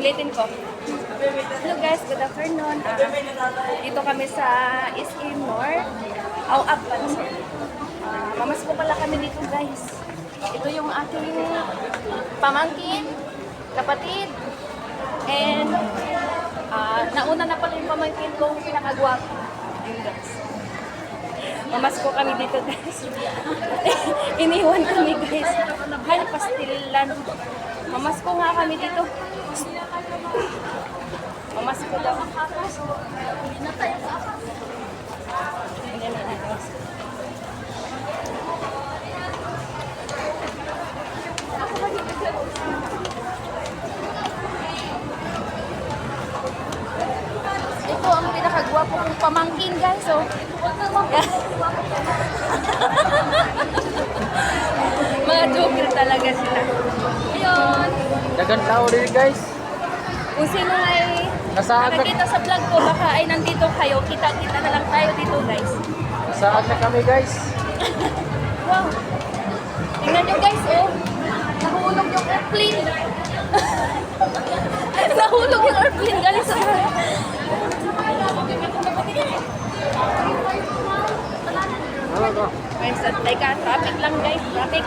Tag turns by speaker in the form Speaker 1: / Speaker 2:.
Speaker 1: Ulitin ko. Hello guys, good afternoon. Dito kami sa SM North. Pala sir. Mamas ko pala kami dito guys. Ito yung aking pamangkin, kapatid, and nauna na pala yung pamangkin kong pinakagwapo. Yun guys. Mamas ko kami dito guys. Iniwan kami guys. Hay, pastilan. Mamas ko nga kami dito. Mamas ko daw. Ayan na guys. Ito ang pinakagwapo kong pamangkin guys. So, mga joker talaga sila. Ayun.
Speaker 2: Dagan tao din guys.
Speaker 1: Kung sino ay nakakita sa vlog ko, baka ay nandito kayo. Kita-kita na lang tayo dito guys.
Speaker 2: Saan na kami guys?
Speaker 1: Wow. Tingnan nyo guys, oh. Nahulog yung airplane. Nahulog yung airplane galing sa guys, teka, traffic lang guys, traffic.